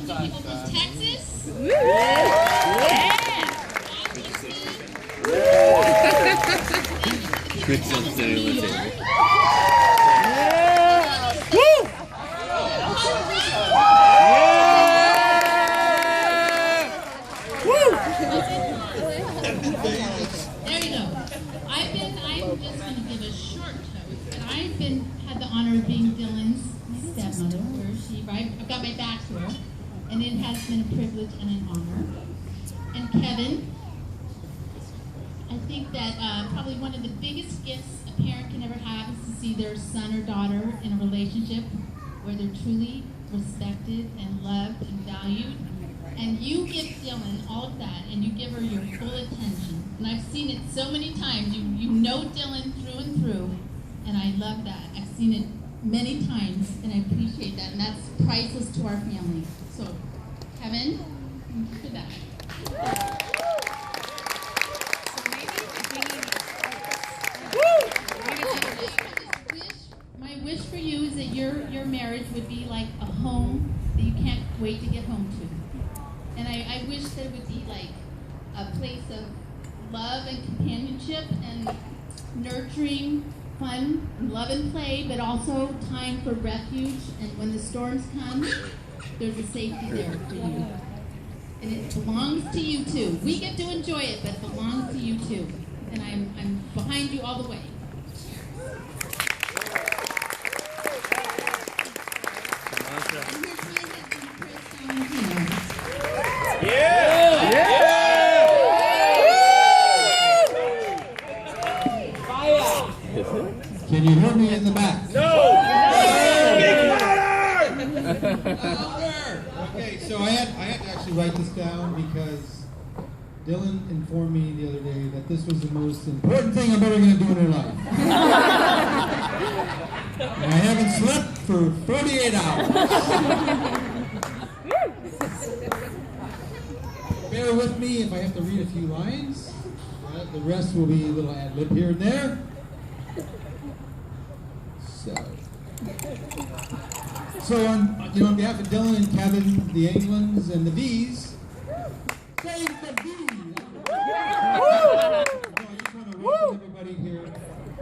some people from Texas. Good stuff sitting on the table. There you go. I'm just going to give a short toast, but had the honor of being Dylan's stepmother, I've got my back to her, and it has been a privilege and an honor. And Kevin, I think that probably one of the biggest gifts a parent can ever have is to see their son or daughter in a relationship where they're truly respected and loved and valued. And you give Dylan all of that, and you give her your full attention. And I've seen it so many times. You know Dylan through and through, and I love that. I've seen it many times, and I appreciate that. And that's priceless to our family. So, Kevin, thank you for that. My wish for you is that your marriage would be like a home that you can't wait to get home to. And I wish that it would be like a place of love and companionship and nurturing, fun, and love and play, but also time for refuge. And when the storms come, there's a safety there for you. And it belongs to you too. We get to enjoy it, but it belongs to you too. And I'm behind you all the way. And here's my husband, Chris Valentino. Can you hear me in the back? No! Okay, so I had to actually write this down because Dylan informed me the other day that this was the most important thing I'm ever going to do in her life. And I haven't slept for 48 hours. Bear with me if I have to read a few lines. The rest will be a little ad-lib here and there. So on behalf of Dylan and Kevin, the Englands, and the V's, save the V's! I just want to welcome everybody here.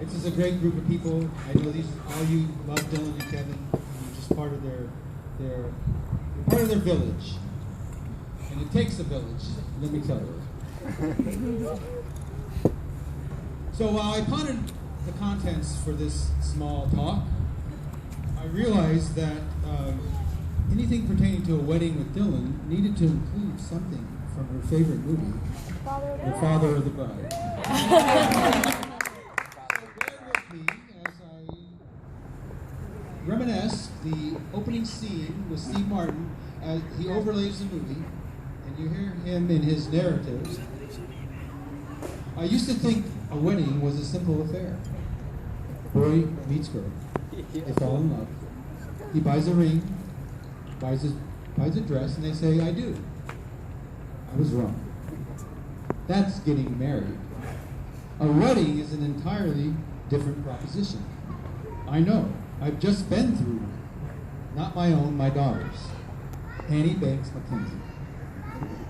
This is a great group of people. I know all you love Dylan and Kevin. You're just part of you're part of their village. And it takes a village, let me tell you. So while I pondered the contents for this small talk, I realized that anything pertaining to a wedding with Dylan needed to include something from her favorite movie, The Father of the Bride. So bear with me as I reminisce the opening scene with Steve Martin as he overlays the movie, and you hear him in his narratives. I used to think a wedding was a simple affair. Boy meets girl. They fall in love. He buys a ring, buys a dress, and they say, I do. I was wrong. That's getting married. A wedding is an entirely different proposition. I know. I've just been through one. Not my own, my daughter's. Annie Banks Mackenzie.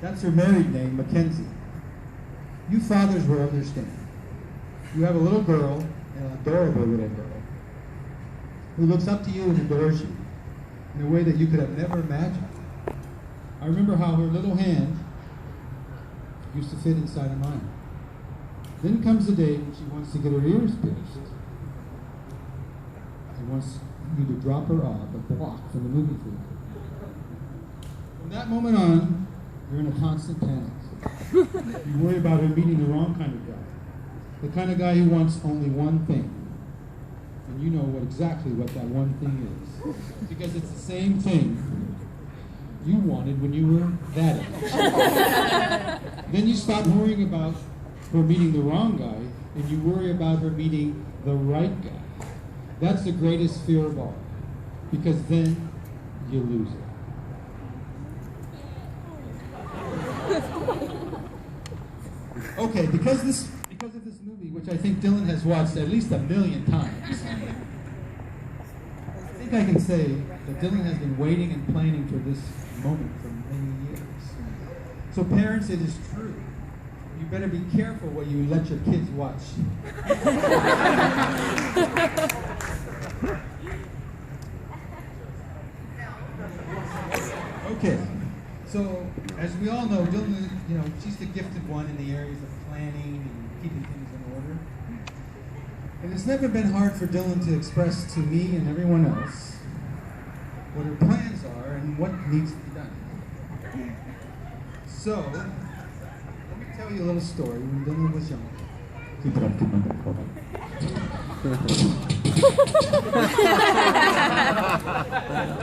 That's her married name, Mackenzie. You fathers will understand. You have a little girl, an adorable little girl, who looks up to you and adores you in a way that you could have never imagined. I remember how her little hand used to fit inside of mine. Then comes the day when she wants to get her ears pierced and wants you to drop her off a block from the movie theater. From that moment on, you're in a constant panic. You worry about her meeting the wrong kind of guy. The kind of guy who wants only one thing. And you know exactly what that one thing is. Because it's the same thing you wanted when you were that age. Then you stop worrying about her meeting the wrong guy, and you worry about her meeting the right guy. That's the greatest fear of all. Because then you lose it. Okay, because of this movie, which I think Dylan has watched at least 1 million times, I think I can say that Dylan has been waiting and planning for this moment for many years. So parents, it is true. You better be careful what you let your kids watch. Okay, so as we all know, Dylan, she's the gifted one in the areas of planning and keeping things in order. And it's never been hard for Dylan to express to me and everyone else what her plans are and what needs to be done. So, let me tell you a little story when Dylan was young.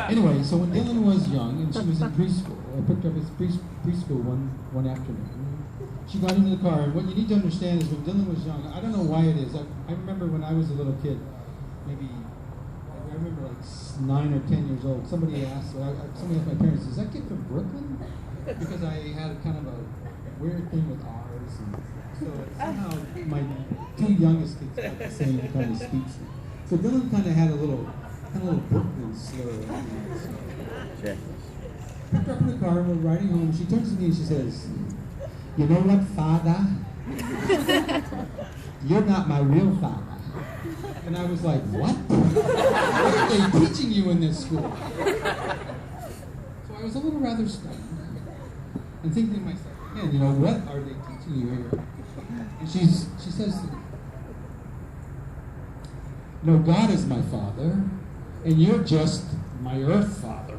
Anyway, so when Dylan was young and she was in preschool, I picked her up at preschool one afternoon. She got into the car, and what you need to understand is when Dylan was young, I don't know why it is. I remember when I was a little kid, maybe I remember like 9 or 10 years old. Somebody asked my parents, "Is that kid from Brooklyn?" Because I had kind of a weird thing with R's, and so somehow my 2 youngest kids got the same kind of speech. So Dylan kind of had a little Brooklyn slur. Okay. Picked her up in the car, and we're riding home. She turns to me and she says, "You know what, father? You're not my real father." And I was like, "What? What are they teaching you in this school?" So I was a little rather stunned and thinking to myself, man, what are they teaching you here? And she says to me, "No, God is my father, and you're just my earth father."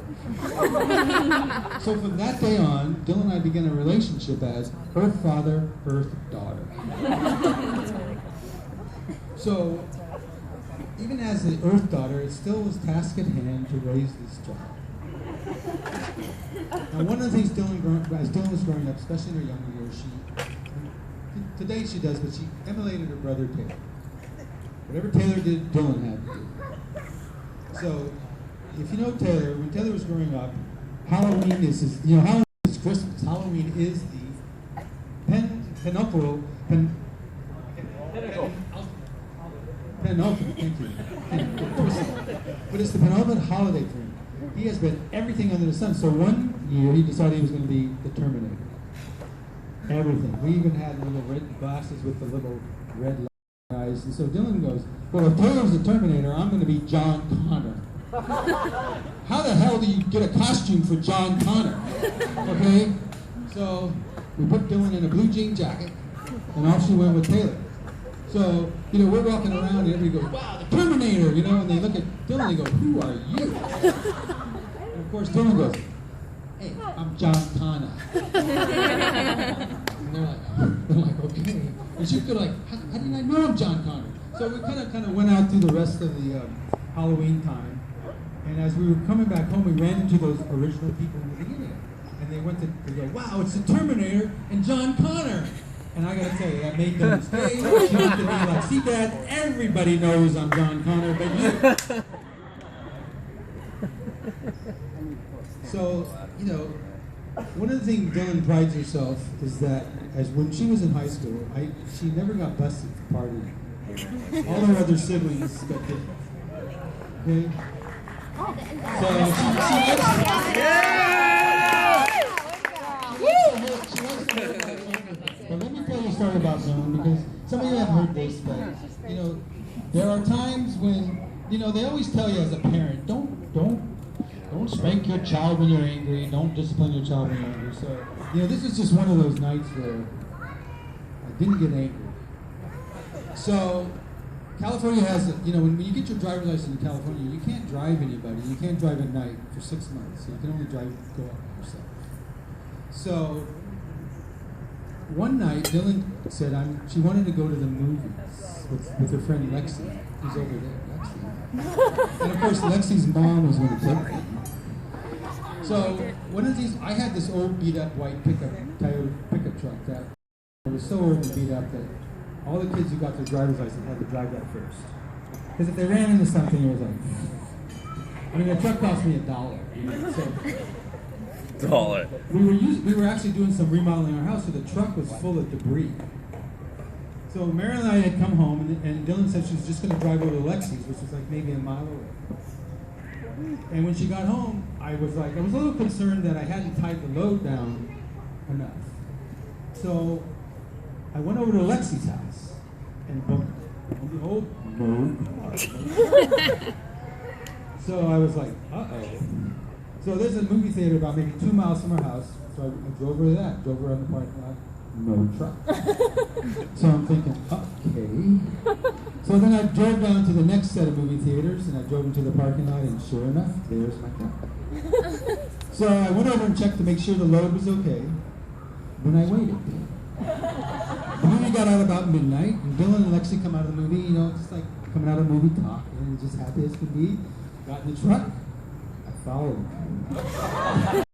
So from that day on, Dylan and I began a relationship as earth father, earth daughter. So even as the earth daughter, it still was task at hand to raise this child. Now one of the things as Dylan was growing up, especially in her younger years, today she does, but she emulated her brother Taylor. Whatever Taylor did, Dylan had to do. So, if you know Taylor, when Taylor was growing up, Halloween Halloween is Christmas. Halloween is the pinnacle, thank you. But it's the penultimate holiday for him. He has been everything under the sun. So one year he decided he was going to be the Terminator. Everything. We even had little red glasses with the little red eyes. And so Dylan goes, "Well, if Taylor's the Terminator, I'm going to be John Connor." How the hell do you get a costume for John Connor? Okay? So we put Dylan in a blue jean jacket, and off she went with Taylor. So, we're walking around and everybody goes, "Wow, the Terminator," and they look at Dylan and they go, "Who are you?" And of course Dylan goes, "Hey, I'm John Connor." And they're like, "Okay." And she goes like, how did I know I'm John Connor? So we kind of went out through the rest of the Halloween time. And as we were coming back home, we ran into those original people in the beginning. And they go, "Wow, it's the Terminator and John Connor." And I gotta tell you, that made them stay. She looked at me like, "See, Dad, everybody knows I'm John Connor, but you." So, one of the things Dylan prides herself is that when she was in high school, she never got busted for partying. All her other siblings got different. Okay? So but let me tell you a story about Dylan, because some of you have heard this, but there are times when they always tell you as a parent, don't spank your child when you're angry, don't discipline your child when you're angry. So this is just one of those nights where I didn't get angry. So California has, when you get your driver's license in California, you can't drive anybody. You can't drive at night for 6 months. So you can only go out by yourself. So one night, Dylan said she wanted to go to the movies with her friend Lexi, who's over there, Lexi. And of course, Lexi's mom was going to take her. So one of these, I had this old beat-up white Toyota pickup truck that was so old and beat up that all the kids who got their driver's license had to drive that first. Because if they ran into something, it was like, the truck cost me $1. So $1. we were actually doing some remodeling in our house, so the truck was full of debris. So Marilyn and I had come home, and Dylan said she was just going to drive over to Lexi's, which was like maybe a mile away. And when she got home, I was a little concerned that I hadn't tied the load down enough. So I went over to Lexi's house and booked the old load car. So I was like, uh-oh. So there's a movie theater about maybe 2 miles from our house. So I drove her to that, drove her on the parking lot, no truck. So I'm thinking, okay. So then I drove down to the next set of movie theaters, and I drove into the parking lot, and sure enough, there's my truck. So I went over and checked to make sure the load was okay. Then I waited. The movie got out about midnight, and Dylan and Lexi come out of the movie, you know, just like coming out of the movie talk, and just happy as could be. Got in the truck, I followed him.